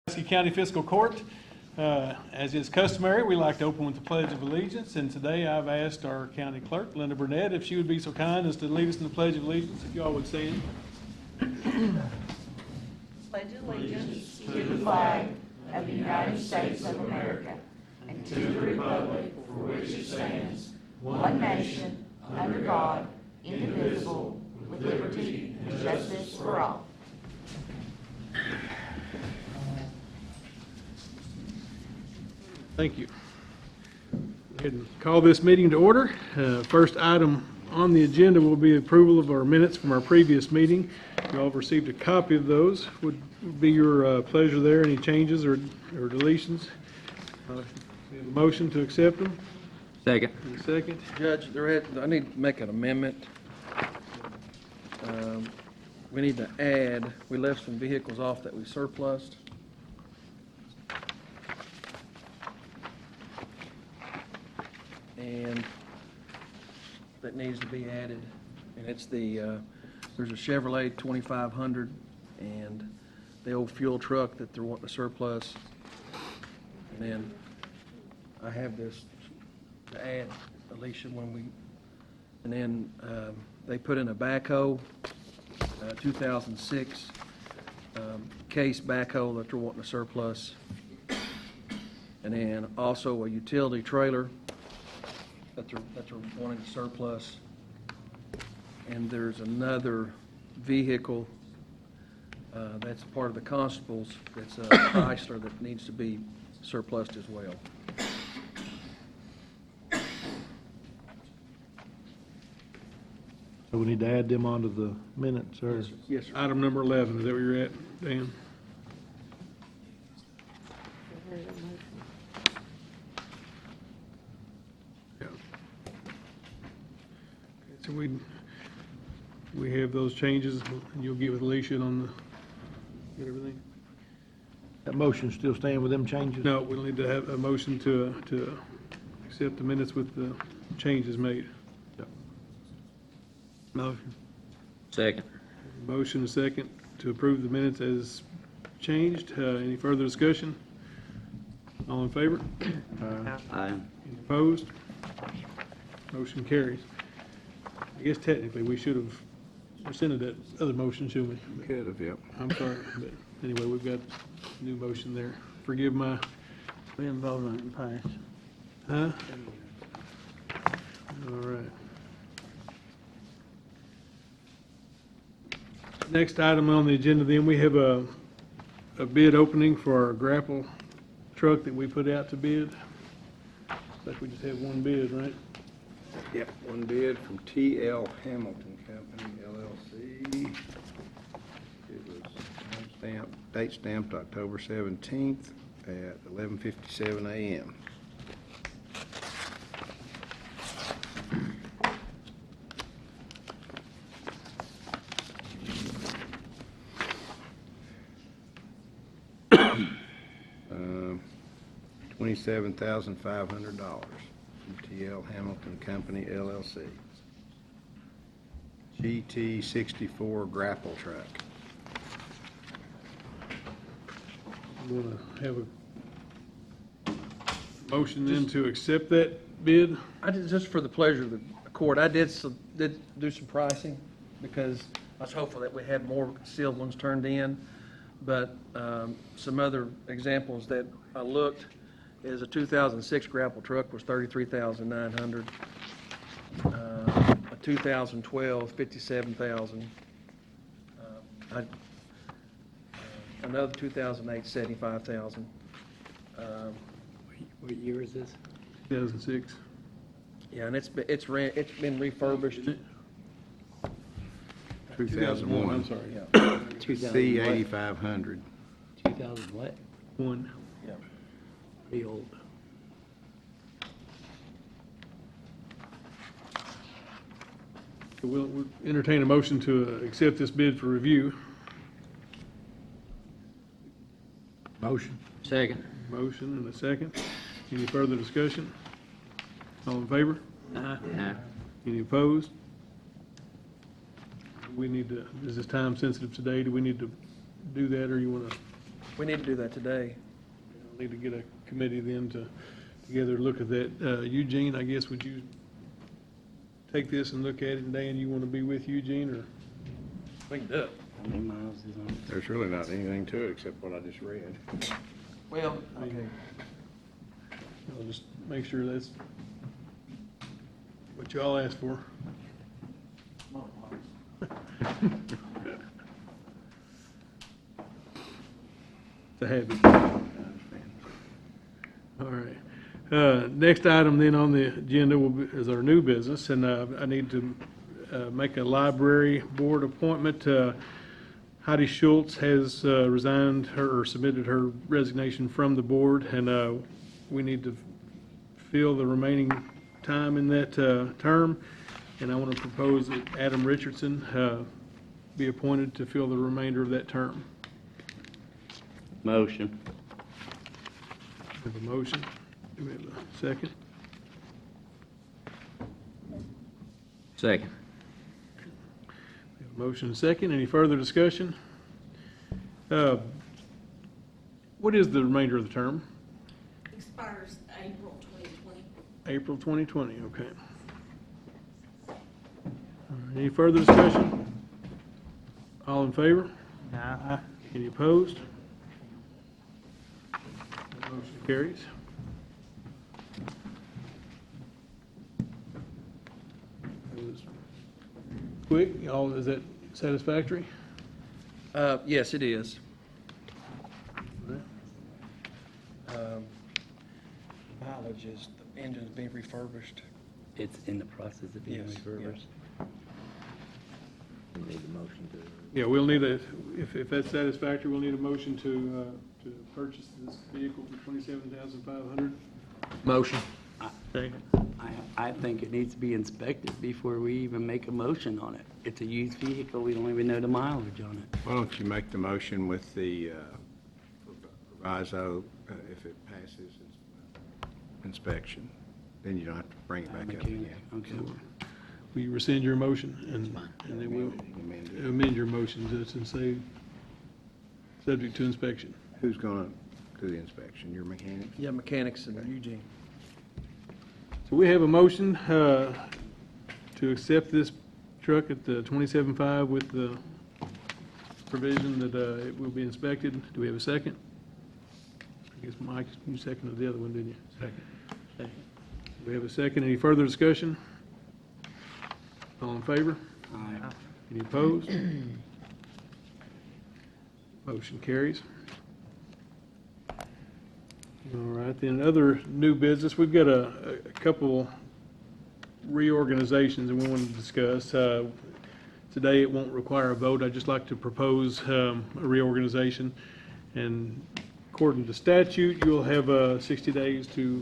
Pulaski County Fiscal Court. As is customary, we like to open with the Pledge of Allegiance, and today I've asked our county clerk, Linda Burnett, if she would be so kind as to lead us in the Pledge of Allegiance, if y'all would stand. Pledge allegiance to the flag of the United States of America and to the republic for which it stands, one nation, under God, indivisible, with liberty and justice for all. Thank you. Go ahead and call this meeting to order. First item on the agenda will be approval of our minutes from our previous meeting. You all have received a copy of those. Would be your pleasure there. Any changes or deletions? We have a motion to accept them. Second. And a second. Judge, I need to make an amendment. We need to add, we left some vehicles off that we surplused. And that needs to be added. And it's there's a Chevrolet 2500 and the old fuel truck that they're wanting to surplus. And then I have this to add, Alicia, and then they put in a backhoe, 2006 case backhoe that they're wanting to surplus. And then also a utility trailer that they're wanting to surplus. And there's another vehicle that's part of the constables, that's a Chrysler that needs to be surplused as well. So we need to add them onto the minutes, or? Yes, sir. Item number 11, is that where you're at, Dan? Yeah. So we have those changes, and you'll get with Alicia on get everything? That motion still stand with them changes? No, we'll need to have a motion to accept the minutes with the changes made. Yep. Motion. Second. Motion and second to approve the minutes as changed. Any further discussion? All in favor? Aye. Any opposed? Motion carries. I guess technically we should have rescinded that other motion, shouldn't we? Could have, yep. I'm sorry, but anyway, we've got a new motion there. Forgive my... We didn't vote on it and passed. Huh? All right. Next item on the agenda, then, we have a bid opening for our grapple truck that we put out to bid. Like we just had one bid, right? Yep, one bid from T.L. Hamilton Company, LLC. It was date stamped October 17th at 11:57 a.m. $27,500 from T.L. Hamilton Company, LLC. GT64 grapple truck. We want to have a motion then to accept that bid. I did, just for the pleasure of the court, I did do some pricing because I was hopeful that we had more sealed ones turned in. But some other examples that I looked is a 2006 grapple truck was $33,900. A 2012, $57,000. Another 2008, $75,000. What year is this? 2006. Yeah, and it's been refurbished. 2001. I'm sorry. Yeah. 2000 C8500. 2000 what? One. Yeah. Pretty old. We'll entertain a motion to accept this bid for review. Motion. Second. Motion and a second. Any further discussion? All in favor? Aye. Any opposed? We need to, is this time sensitive today? Do we need to do that, or you want to We need to do that today. Need to get a committee then to, together look at that. Eugene, I guess, would you take this and look at it? And Dan, you want to be with Eugene, or? We can do it. How many miles is on it? There's really not anything to it except what I just read. Well, okay. I'll just make sure that's what y'all asked for. It's a habit. All right. Next item then on the agenda is our new business, and I need to make a library board appointment. Heidi Schultz has resigned or submitted her resignation from the board, and we need to fill the remaining time in that term. And I want to propose that Adam Richardson be appointed to fill the remainder of that term. Motion. We have a motion. Do we have a second? Second. We have a motion and a second. Any further discussion? What is the remainder of the term? Expires April 2020. April 2020, okay. All right, any further discussion? All in favor? Aye. Any opposed? That motion carries. That was quick. Y'all, is that satisfactory? Yes, it is. Mileage is, the engine's being refurbished. It's in the process of being Yes, refurbished. We need a motion to. Yeah, we'll need a, if that's satisfactory, we'll need a motion to purchase this vehicle for $27,500. Motion. Second. I think it needs to be inspected before we even make a motion on it. It's a used vehicle, we don't even know the mileage on it. Why don't you make the motion with the proviso, if it passes inspection, then you don't have to bring it back up again. Okay. Will you rescind your motion? And then we'll Amend it. amend your motion to say, subject to inspection. Who's gonna do the inspection? Your mechanic? Yeah, mechanics and Eugene. So we have a motion to accept this truck at the 27.5 with the provision that it will be inspected. Do we have a second? I guess, Mike, you seconded the other one, didn't you? Second. We have a second. Any further discussion? All in favor? Aye. Any opposed? Motion carries. All right, then other new business, we've got a couple reorganizations that we want to discuss. Today, it won't require a vote. I'd just like to propose a reorganization. And according to statute, you'll have 60 days to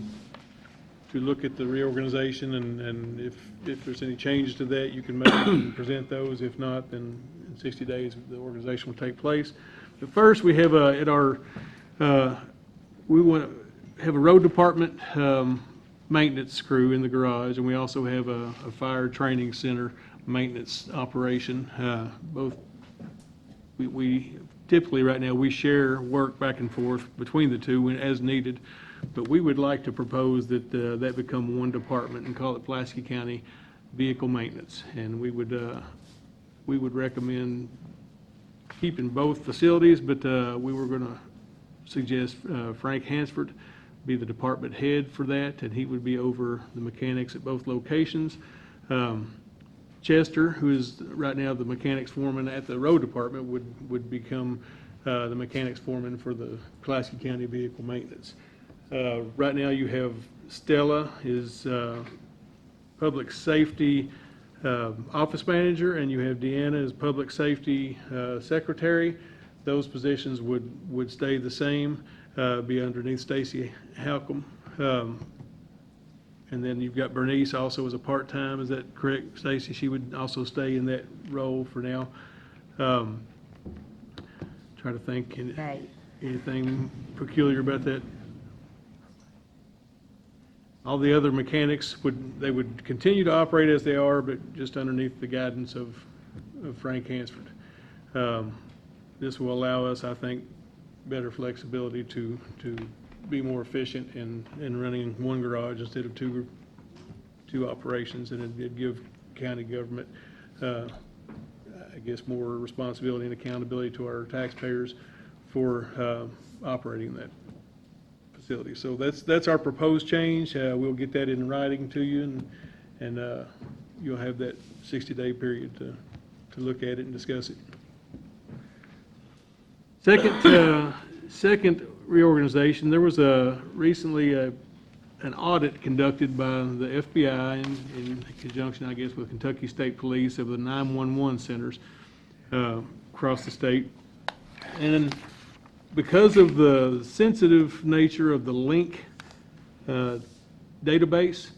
look at the reorganization, and if there's any changes to that, you can make and present those. If not, then in 60 days, the organization will take place. But first, we have at our, we want to have a road department maintenance crew in the garage, and we also have a fire training center maintenance operation. Both, we typically, right now, we share work back and forth between the two as needed. But we would like to propose that that become one department and call it Pulaski County Vehicle Maintenance. And we would recommend keeping both facilities, but we were going to suggest Frank Hansford be the department head for that, and he would be over the mechanics at both locations. Chester, who is right now the mechanics foreman at the road department, would become the mechanics foreman for the Pulaski County Vehicle Maintenance. Right now, you have Stella is public safety office manager, and you have Deanna as public safety secretary. Those positions would stay the same, be underneath Stacy Halcomb. And then you've got Bernice also as a part-time. Is that correct, Stacy? She would also stay in that role for now. Try to think, anything peculiar about that? All the other mechanics would continue to operate as they are, but just underneath the guidance of Frank Hansford. This will allow us, I think, better flexibility to be more efficient in running one garage instead of two operations, and it'd give county government, I guess, more responsibility and accountability to our taxpayers for operating that facility. So that's our proposed change. We'll get that in writing to you, and you'll have that 60-day period to look at it and discuss it. Second reorganization, there was recently an audit conducted by the FBI in conjunction, I guess, with Kentucky State Police of the 911 centers across the state. And because of the sensitive nature of the link database,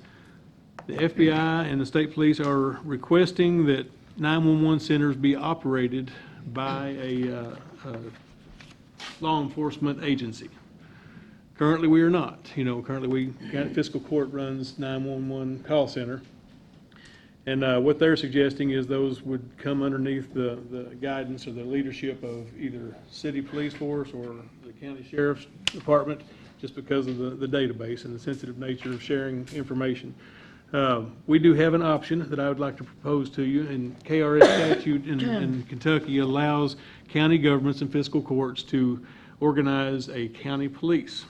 the FBI and the state police are requesting that 911 centers be operated by a law enforcement agency. Currently, we are not. Currently, Fiscal Court runs 911 call center. And what they're suggesting is those would come underneath the guidance or the leadership of either city police force or the county sheriff's department, just because of the database and the sensitive nature of sharing information. We do have an option that I would like to propose to you, and KRS statute in Kentucky allows county governments and fiscal courts to organize a county police.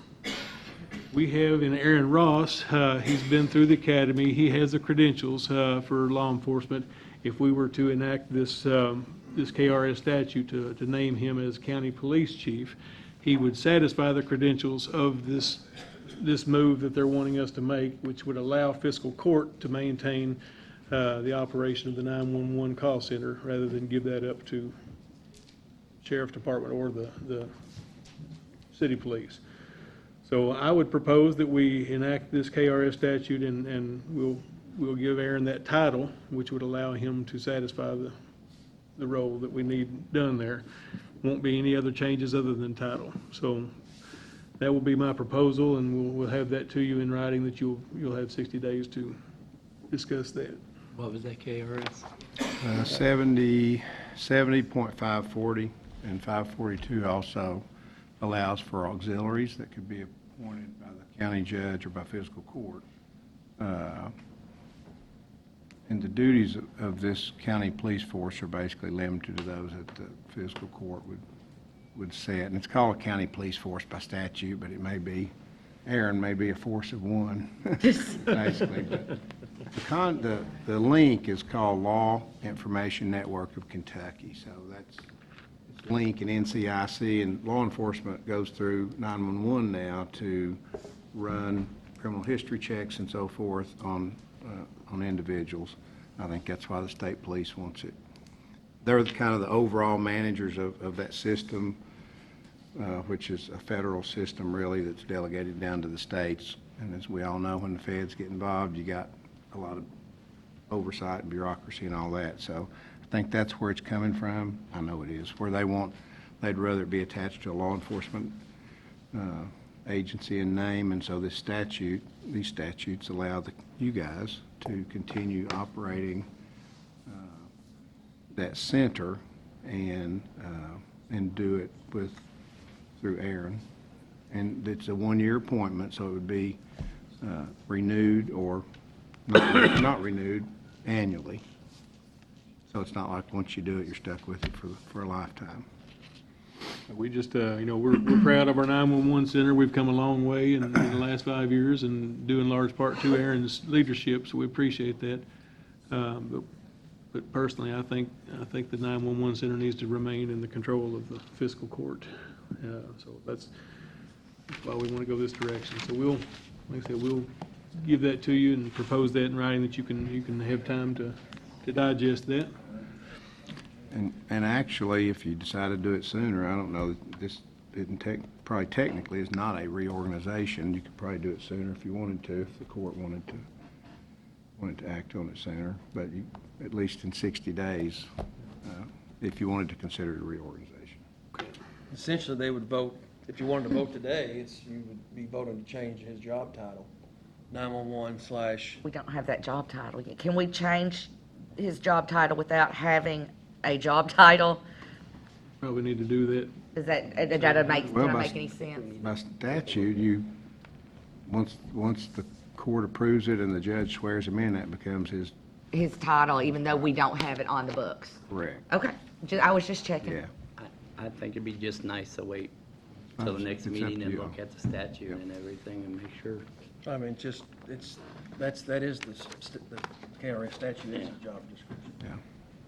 We have in Aaron Ross, he's been through the academy, he has the credentials for law enforcement. If we were to enact this KRS statute to name him as county police chief, he would satisfy the credentials of this move that they're wanting us to make, which would allow fiscal court to maintain the operation of the 911 call center rather than give that up to sheriff department or the city police. So I would propose that we enact this KRS statute and we'll give Aaron that title, which would allow him to satisfy the role that we need done there. Won't be any other changes other than title. So that will be my proposal, and we'll have that to you in writing that you'll have 60 days to discuss that. What was that, KRS? 70.540 and 542 also allows for auxiliaries that could be appointed by the county judge or by fiscal court. And the duties of this county police force are basically limited to those that the fiscal court would set. And it's called a county police force by statute, but it may be, Aaron may be a force of one, basically. But the link is called Law Information Network of Kentucky. So it's Link and NCIC, and law enforcement goes through 911 now to run criminal history checks and so forth on individuals. I think that's why the state police wants it. They're kind of the overall managers of that system, which is a federal system really that's delegated down to the states. And as we all know, when the feds get involved, you got a lot of oversight and bureaucracy and all that. So I think that's where it's coming from. I know it is, where they'd rather it be attached to a law enforcement agency in name. And so these statutes allow you guys to continue operating that center and do it through Aaron. And it's a one-year appointment, so it would be renewed or not renewed annually. So it's not like once you do it, you're stuck with it for a lifetime. We just, we're proud of our 911 center. We've come a long way in the last 5 years, and due in large part to Aaron's leadership, so we appreciate that. But personally, I think the 911 center needs to remain in the control of the fiscal court. So that's why we want to go this direction. So like I said, we'll give that to you and propose that in writing that you can have time to digest that. And actually, if you decide to do it sooner, I don't know, this probably technically is not a reorganization. You could probably do it sooner if you wanted to, if the court wanted to act on it sooner, but at least in 60 days, if you wanted to consider it a reorganization. Essentially, they would vote, if you wanted to vote today, you would be voting to change his job title. 911 / We don't have that job title yet. Can we change his job title without having a job title? Probably need to do that Does that doesn't make, Well, doesn't by- make any sense? By statute, once the court approves it and the judge swears him in, that becomes his His title, even though we don't have it on the books? correct. Okay, I was just checking. Yeah. I think it'd be just nice to wait till the next It's up meeting to and you look all. at the statute and everything and make sure. I mean, just, that is the KRS statute, is the job description.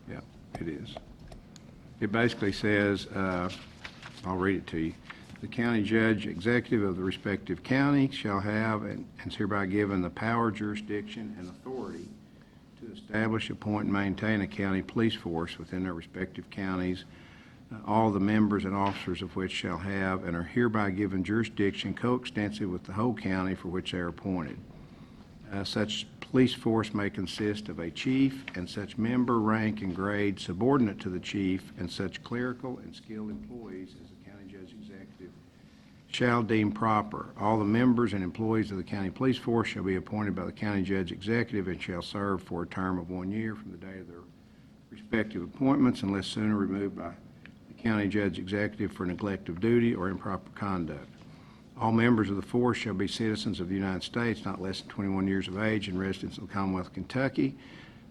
Yeah, it is. It basically says, I'll read it to you. The county judge executive of the respective county shall have and is hereby given the power, jurisdiction, and authority to establish, appoint, and maintain a county police force within their respective counties, all the members and officers of which shall have and are hereby given jurisdiction coextensive with the whole county for which they are appointed. Such police force may consist of a chief and such member, rank, and grade subordinate to the chief, and such clerical and skilled employees as the county judge executive shall deem proper. All the members and employees of the county police force shall be appointed by the county judge executive and shall serve for a term of 1 year from the date of their respective appointments unless sooner removed by the county judge executive for neglect of duty or improper conduct. All members of the force shall be citizens of the United States, not less than 21 years of age, and residents of the Commonwealth of Kentucky.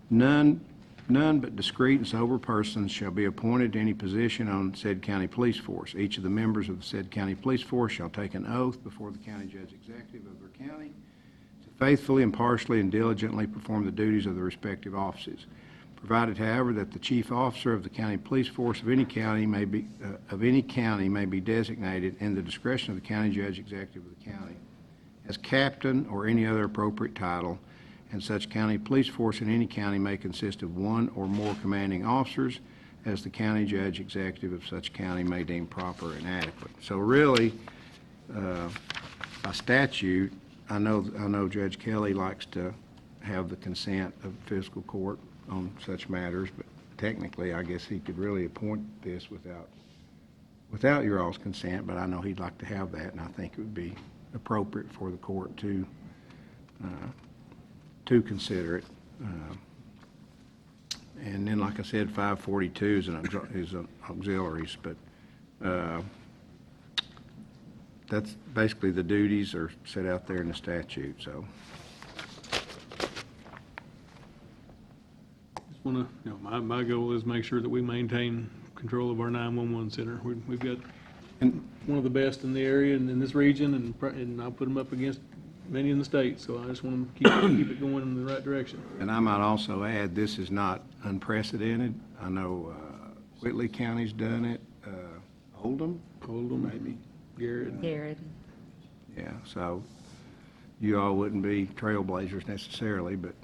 None but discreet and sober persons shall be appointed to any position on said county police force. Each of the members of the said county police force shall take an oath before the county judge executive of their county to faithfully, impartially, and diligently perform the duties of the respective offices. Provided, however, that the chief officer of the county police force of any county may be designated in the discretion of the county judge executive of the county as captain or any other appropriate title, and such county police force in any county may consist of one or more commanding officers as the county judge executive of such county may deem proper and adequate. So really, by statute, I know Judge Kelly likes to have the consent of fiscal court on such matters, but technically, I guess he could really appoint this without your all's consent, but I know he'd like to have that, and I think it would be appropriate for the court to consider it. And then, like I said, 542 is an auxiliaries, but that's basically the duties are set out there in the statute, so. Just want to, my goal is make sure that we maintain control of our 911 center. We've got one of the best in the area and in this region, and I'll put them up against many in the state, so I just want to keep it going in the right direction. And I might also add, this is not unprecedented. I know Whitley County's done it, Oldham, maybe, Garrett. Garrett. yeah, so you all wouldn't be trailblazers necessarily, but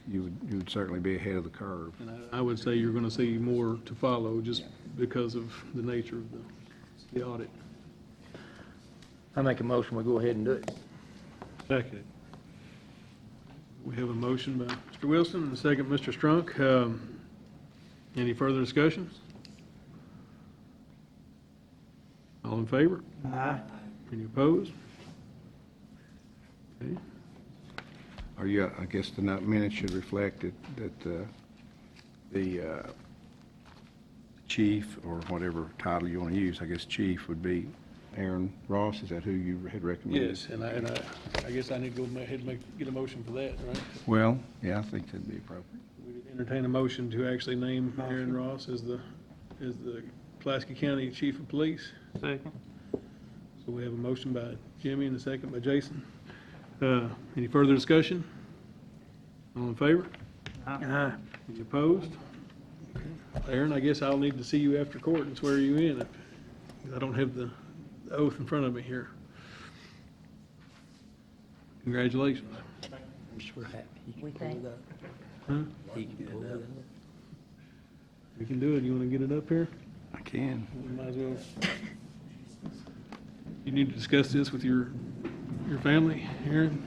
you would certainly be ahead of the curve. And I would say you're going to see more to follow just because of the nature of the audit. I make a motion, we go ahead and do it. Second. We have a motion by Mr. Wilson and a second, Mr. Strunk. Any further discussions? All in favor? Aye. Any opposed? Okay. I guess the minutes should reflect that the chief, or whatever title you want to use, I guess chief would be Aaron Ross. Is that who you had recommended? Yes, and I guess I need to go ahead and get a motion for that, right? Well, yeah, I think that'd be appropriate. We could entertain a motion to actually name Aaron Ross as the Pulaski County Chief of Police. Second. So we have a motion by Jimmy and a second by Jason. Any further discussion? All in favor? Aye. Any opposed? Okay. Aaron, I guess I'll need to see you after court and swear you in. I don't have the oath in front of me here. Congratulations. I'm sure happy. We think. Huh? He can pull it up. We can do it. You want to get it up here? I can. We might as well. You need to discuss this with your family, Aaron?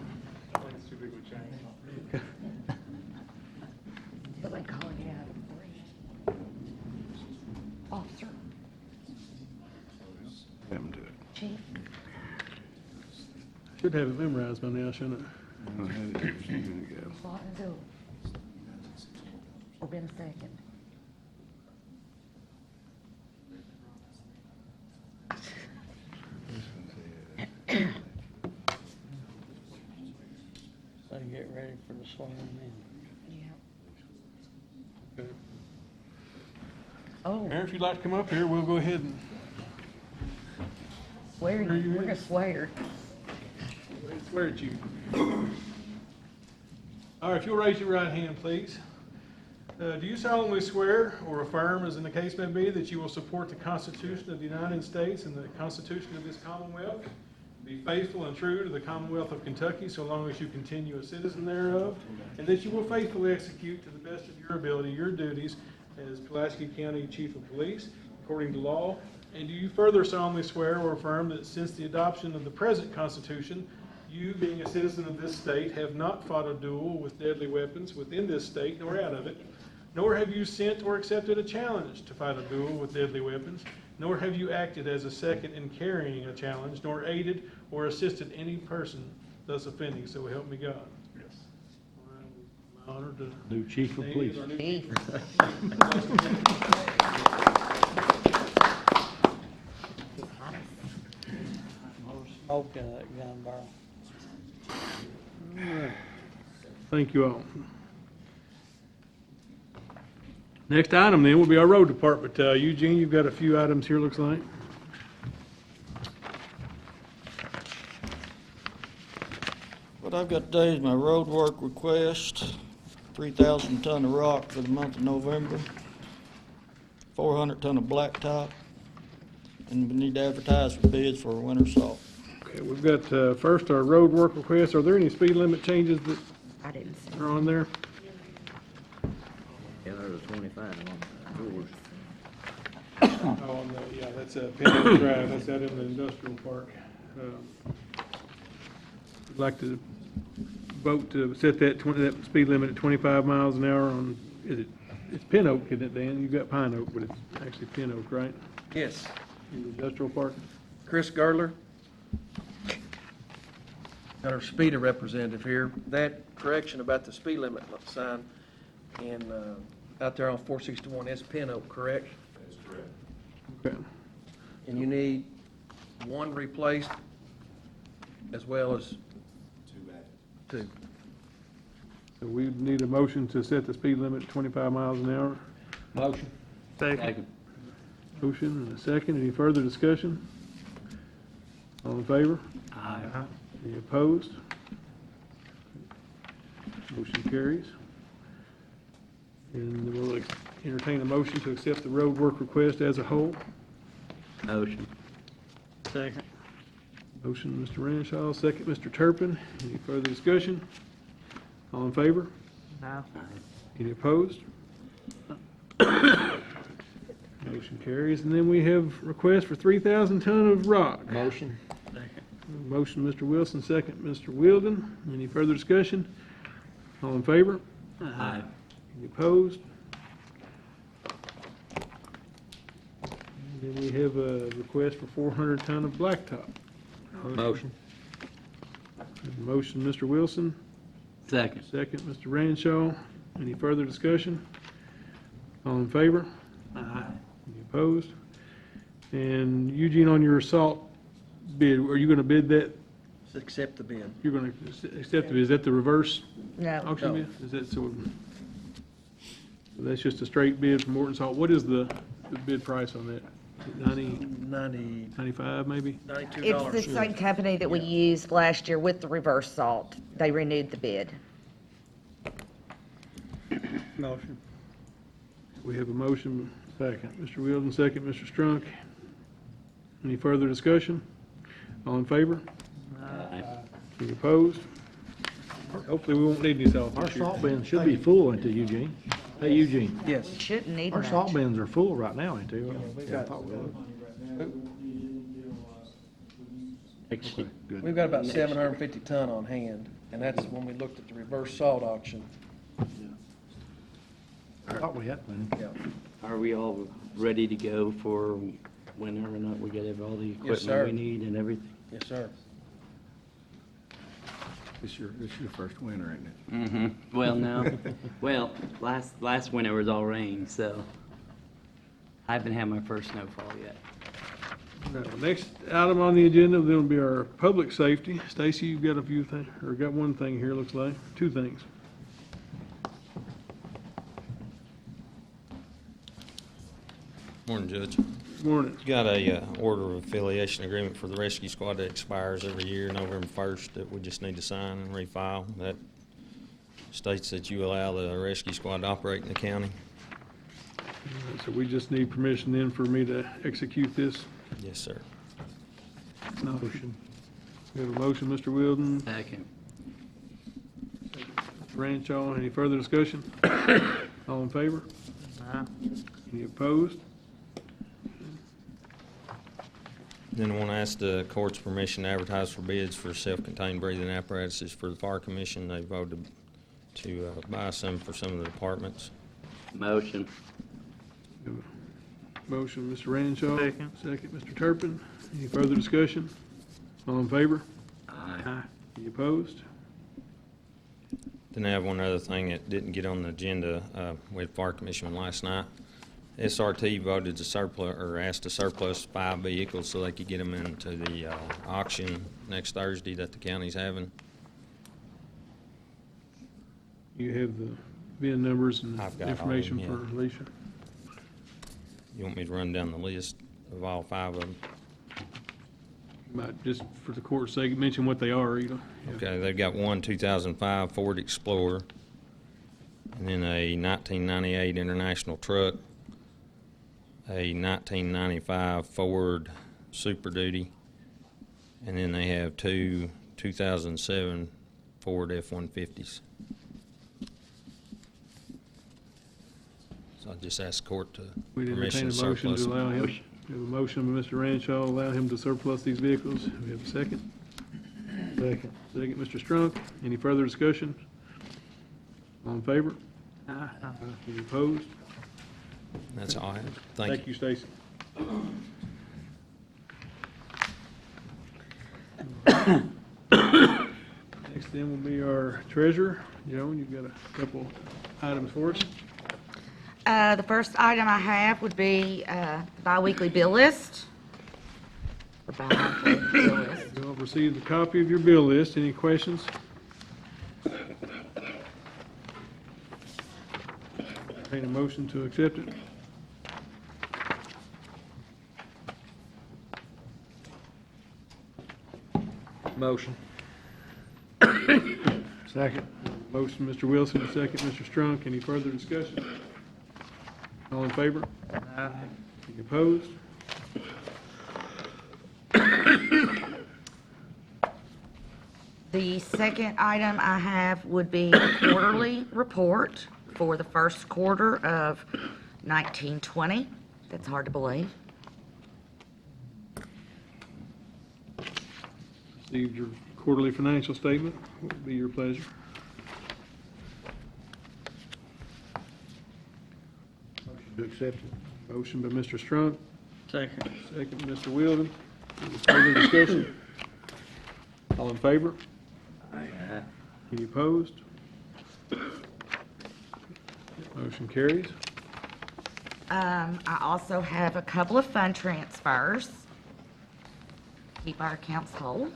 But like calling it out. Officer, Have them do it. chief. Should have it memorized by now, shouldn't I had it here just a minute ago. Slot and do. Or been a second. get ready for the swearing in. Okay. Oh, Aaron, if you'd like to come up here, we'll go ahead and swear, Where you we're at? gonna swear. swear at you. All right, if you'll raise your right hand, please. Do you solemnly swear or affirm, as in the case may be, that you will support the Constitution of the United States and the Constitution of this Commonwealth, be faithful and true to the Commonwealth of Kentucky so long as you continue a citizen thereof, and that you will faithfully execute to the best of your ability your duties as Pulaski County Chief of Police according to law? And do you further solemnly swear or affirm that since the adoption of the present Constitution, you, being a citizen of this state, have not fought a duel with deadly weapons within this state nor out of it, nor have you sent or accepted a challenge to fight a duel with deadly weapons, nor have you acted as a second in carrying a challenge, nor aided or assisted any person thus offending, so help me God? Yes. My honor to New chief of police. our new Chief. Smoke in that gun barrel. Thank you all. Next item then will be our road department. Eugene, you've got a few items here, looks like. What I've got today is my road work request, 3,000 ton of rock for the month of November, 400 ton of blacktop, and we need to advertise for bids for winter salt. Okay, we've got first our road work request. Are there any speed limit changes that I didn't see. are on there? Yeah, there's a 25 on yours. Oh, on the, yeah, that's Penn Drive, that's out in the industrial park. I'd like to vote to set that speed limit at 25 miles an hour on, it's Pin Oak, isn't it, Dan? You've got Pine Oak, but it's actually Pin Oak, right? Yes. In the industrial park? Chris Gardler. Got our speeder representative here. That correction about the speed limit sign in, out there on 461, that's Pin Oak, correct? Okay. And you need one replaced as well as two. So we need a motion to set the speed limit at 25 miles an hour. Motion. Second. Motion and a second. Any further discussion? All in favor? Aye. Any opposed? Motion carries. And we'll entertain a motion to accept the road work request as a whole. Motion. Second. Motion, Mr. Renshaw, second, Mr. Turpin. Any further discussion? All in favor? No. Any opposed? Motion carries. And then we have request for 3,000 ton of rock. Motion. Motion, Mr. Wilson, second, Mr. Wielden. Any further discussion? All in favor? Aye. Any opposed? And then we have a request for 400 ton of blacktop. Motion. Motion, Mr. Wilson, Second. second, Mr. Ranshaw. Any further discussion? All in favor? Aye. Any opposed? And Eugene, on your salt bid, are you gonna bid that? Accept the bid. You're gonna accept it? Is that the reverse No. auction No. bid? Is that so? That's just a straight bid from Morton Salt. What is the bid price on that? 90, 95 maybe? $92. It's the same company that we used last year with the reverse salt. They renewed the bid. Motion. We have a motion, second. Mr. Wielden, second, Mr. Strunk. Any further discussion? All in favor? Aye. Any opposed? Hopefully, we won't need any salt Our this year. salt bins should be full, ain't they, Eugene? Hey, Eugene, Yes. We shouldn't need our salt much. bins are full right now, ain't they? got- I thought we were. Actually, Good. We've got about 750 ton on hand, and that's when we looked at the reverse salt auction. I thought we had plenty. Yeah. are we all ready to go for whenever or not we get all the Yes, equipment we sir. need and everything? Yes, sir. This your first winter, isn't it? Mm-hmm. Well, no. Well, last winter was all rain, so I haven't had my first snowfall yet. Right, well, next item on the agenda then will be our public safety. Stacy, you've got a few things, or got one thing here, looks like, two things. Morning, Judge. Good morning. Got a order of affiliation agreement for the rescue squad that expires every year, November 1st, that we just need to sign and refile. That states that you allow the rescue squad to operate in the county. So we just need permission then for me to execute this. Yes, sir. Motion. We have a motion, Mr. Wilden, Second. Mr. Rancho. Any further discussion? All in favor? Any opposed? Then I want to ask the court's permission to advertise for bids for self-contained breathing apparatuses for the fire commission. They voted to buy some for some of the departments. Motion. Motion, Mr. Rancho. Second, Mr. Turpin. Any further discussion? All in favor? Aye. Any opposed? Then I have one other thing that didn't get on the agenda. We had fire commission last night. SRT voted to surplus, or asked to surplus 5 vehicles so they could get them into the auction next Thursday that the county's having. You have the VIN numbers and I've got all of information them, for Alicia. You want me to run down the list of all 5 of them? Might, just for the court's sake, mention what they are, you know. Okay, they've got one 2005 Ford Explorer, and then a 1998 International truck, a 1995 Ford Super Duty, and then they have 2 2007 Ford F-150s. So I just asked the court to We'd permission entertain to a motion surplus to them. allow him. We have a motion by Mr. Rancho, allow him to surplus these vehicles. We have a second. Second. Second, Mr. Strunk. Any further discussion? All in favor? Any opposed? That's all I have. Thank you. Stacy. Next then will be our treasurer. Joan, you've got a couple items for us. The first item I have would be biweekly bill list. Or bi-monthly bill list. You all received a copy of your bill list. Any questions? Entertain a motion to accept it. Motion. Second. Motion, Mr. Wilson, second, Mr. Strunk. Any further discussion? All in favor? Any opposed? The second item I have would be a quarterly report for the first quarter of 1920. That's hard to believe. Received your quarterly financial statement. What would be your pleasure? Motion to accept it. Motion by Mr. Strunk, Second. second, Mr. Wilden. Any further discussion? All in favor? Any opposed? Motion carries. I also have a couple of fund transfers. Keep our accounts whole.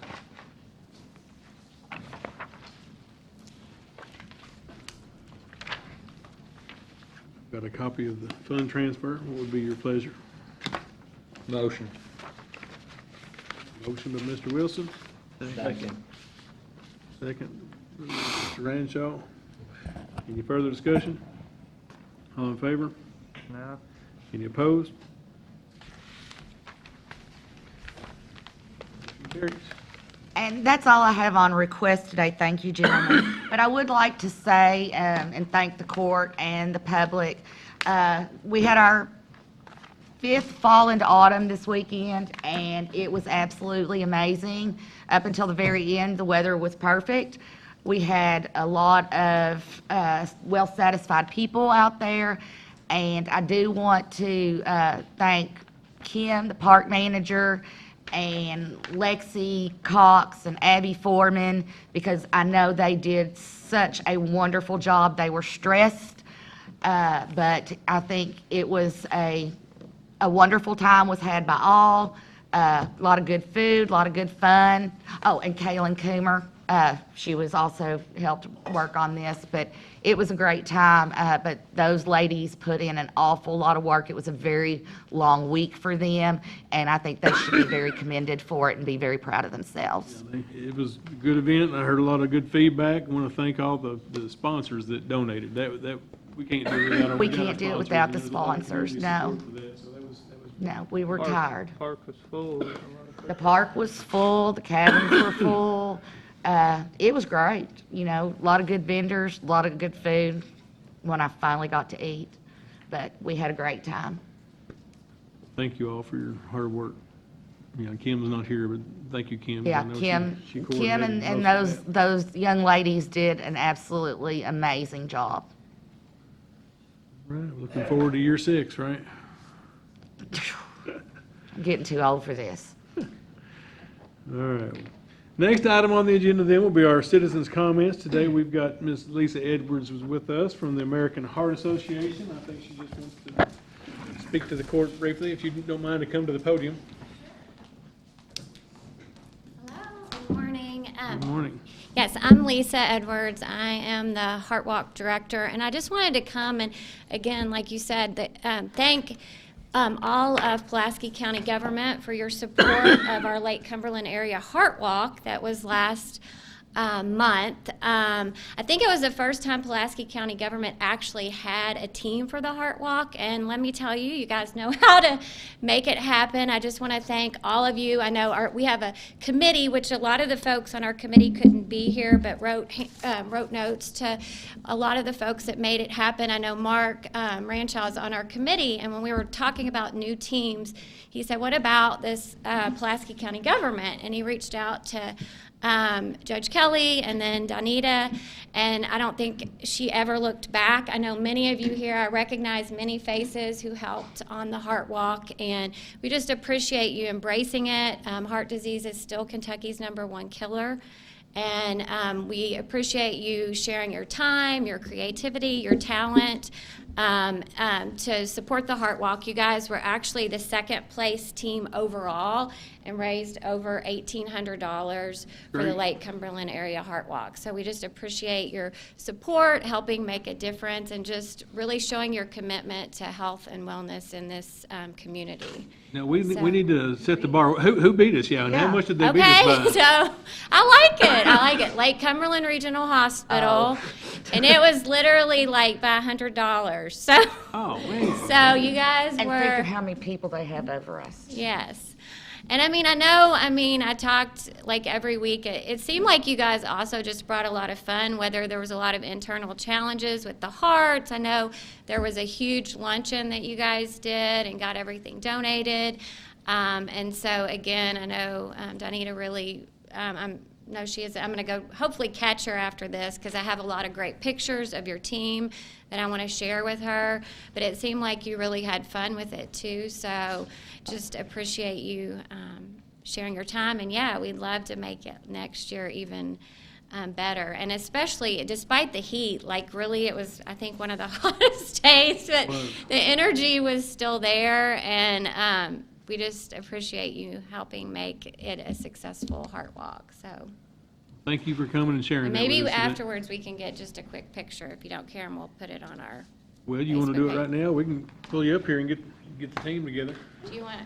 Got a copy of the fund transfer. What would be your pleasure? Motion. Motion by Mr. Wilson, Second. second, Mr. Ranshaw. Any further discussion? All in favor? No. Any opposed? Motion carries. And that's all I have on request today. Thank you, gentlemen. But I would like to say and thank the court and the public. We had our 5th fall into autumn this weekend, and it was absolutely amazing. Up until the very end, the weather was perfect. We had a lot of well-satisfied people out there, and I do want to thank Kim, the park manager, and Lexi Cox and Abby Foreman, because I know they did such a wonderful job. They were stressed, but I think it was a wonderful time was had by all. A lot of good food, a lot of good fun. Oh, and Kaylin Coomer, she was also helped work on this, but it was a great time. But those ladies put in an awful lot of work. It was a very long week for them, and I think they should be very commended for it and be very proud of themselves. It was a good event, and I heard a lot of good feedback. I want to thank all the sponsors that donated. That, we can't do it without our. We can't do it without the There's a lot of sponsors, community no. support for that, so that was No, we were tired. Park was full. The park was full, the cabins were full. It was great, you know, a lot of good vendors, a lot of good food when I finally got to eat. But we had a great time. Thank you all for your hard work. You know, Kim's not here, but thank you, Kim. I Yeah, know Kim, she Kim coordinated and most of that. those young ladies did an absolutely amazing job. Right, looking forward to year 6, right? I'm getting too old for this. All right. Next item on the agenda then will be our citizens' comments. Today, we've got Ms. Lisa Edwards was with us from the American Heart Association. I think she just wants to speak to the court briefly, if you don't mind to come to the podium. Hello, good morning. Good morning. Yes, I'm Lisa Edwards. I am the Heart Walk Director, and I just wanted to come and, again, like you said, thank all of Pulaski County government for your support of our Lake Cumberland area Heart Walk that was last month. I think it was the first time Pulaski County government actually had a team for the Heart Walk, and let me tell you, you guys know how to make it happen. I just want to thank all of you. I know we have a committee, which a lot of the folks on our committee couldn't be here, but wrote notes to a lot of the folks that made it happen. I know Mark Ranchaw is on our committee, and when we were talking about new teams, he said, what about this Pulaski County government? And he reached out to Judge Kelly and then Donita, and I don't think she ever looked back. I know many of you here, I recognize many faces who helped on the Heart Walk, and we just appreciate you embracing it. Heart disease is still Kentucky's #1 killer. And we appreciate you sharing your time, your creativity, your talent to support the Heart Walk. You guys were actually the second place team overall and raised over $1,800 for the Great. Lake Cumberland area Heart Walk. So we just appreciate your support, helping make a difference, and just really showing your commitment to health and wellness in this community. Now, we So- need to set the bar. Who beat us, yeah, and how Yeah. much did they beat us Okay, by? so I like it. I like it. Lake Cumberland Regional Hospital, and it was literally like by $100. So, Oh, man. so you guys And think were, of how many people they have over us. yes. And I talked like every week. It seemed like you guys also just brought a lot of fun, whether there was a lot of internal challenges with the hearts. I know there was a huge luncheon that you guys did and got everything donated. And so again, I know Donita really, no, she is. I'm going to go hopefully catch her after this because I have a lot of great pictures of your team that I want to share with her. But it seemed like you really had fun with it too. So just appreciate you sharing your time. And yeah, we'd love to make it next year even better. And especially despite the heat, like really it was, I think, one of the hottest days, but the energy was still there. And we just appreciate you helping make it a successful Heart Walk. So Thank you for coming and sharing and that maybe with us today. afterwards we can get just a quick picture if you don't care, and we'll put it on our. Well, you want to do it Facebook right now? We can pull you up here and get the team together. Do you want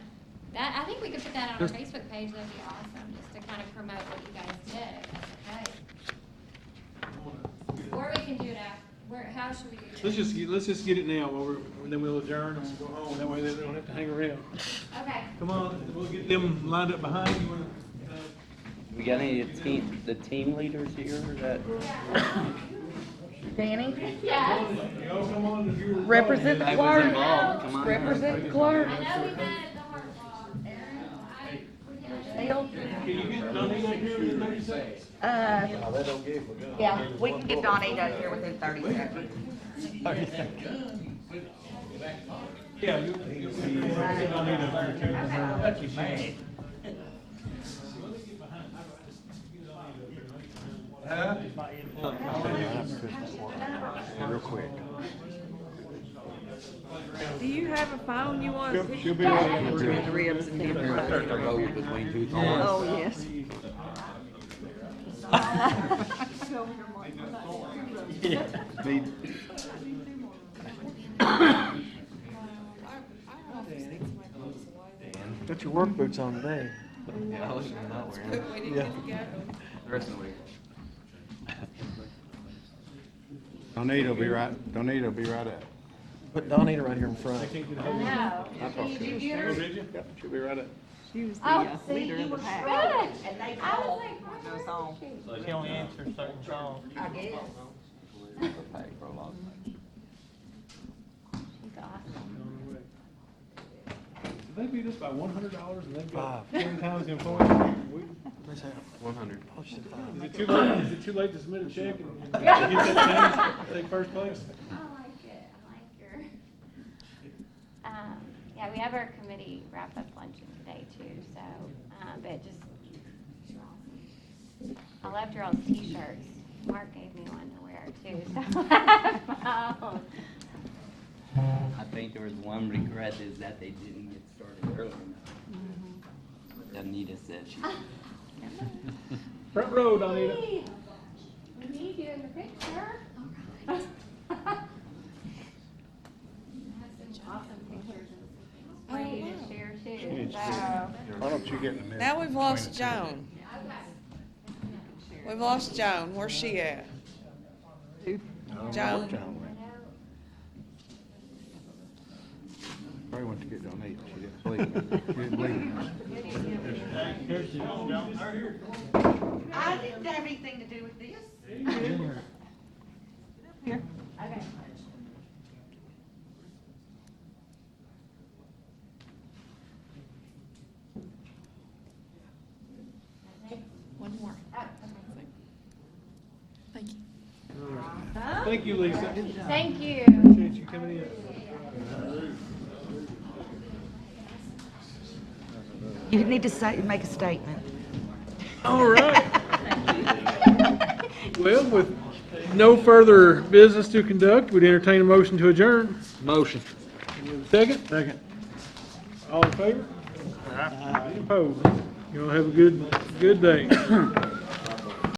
that? I think we could put that on our Facebook page. That'd be awesome, just to kind of promote what you guys did. If that's okay. Or we can do it after. How should we do it? Let's just get it now, and then we'll adjourn and we'll go home. That way they don't have to hang around. Okay. Come on, we'll get them lined up behind you. We got any the team leaders here that? Danny, Y'all come on if you're. represent the I was clerk. involved, come on. Represent the clerk. I know we met at the Heart Walk. Dale? Can you get Donnie out here in 30 seconds? Yeah, we can get Donnie here within 30 seconds. Yeah, you get Donnie up here. Real quick. Do you have have a phone you want? She'll be ready. Ribs and different. between two Oh, yes. Got your work boots on today. Yeah, I was not wearing the rest of the week. Donita will be right up. Put Donita right here in front. No. Did you? Yep, she'll be right up. She was the Oh, see, leader you of the were pack. good. And they I was called like, those songs. She only answers certain songs. I guess. she's awesome. They beat us by $100 and they've got Five. 10 times the employees. Where's that? 100. Oh, she said five. Is it too late to submit a check and get that change, take first place? I like it. I like your. Yeah, we have our committee wrap-up luncheon today too, so, but just, I loved your old t-shirts. Mark gave me one to wear too, so. I think there was one regret is that they didn't get started early enough. Anita said she. Front row, Donita. We need you in the picture. Awesome pictures and ready to share too, so. Why don't you get in the middle? Now we've lost Joan. We've lost Joan. Where's she at? Joan. Probably went to get Donita. She didn't believe me. She didn't believe me. I didn't have anything to do with this. Okay. One more. Thank you. Thank you, Lisa. Thank you. Appreciate you coming in. You need to say, make a statement. All right. Well, with no further business to conduct, we'd entertain a motion to adjourn. Motion. Second? Second. All in favor? Any opposed? You all have a good day.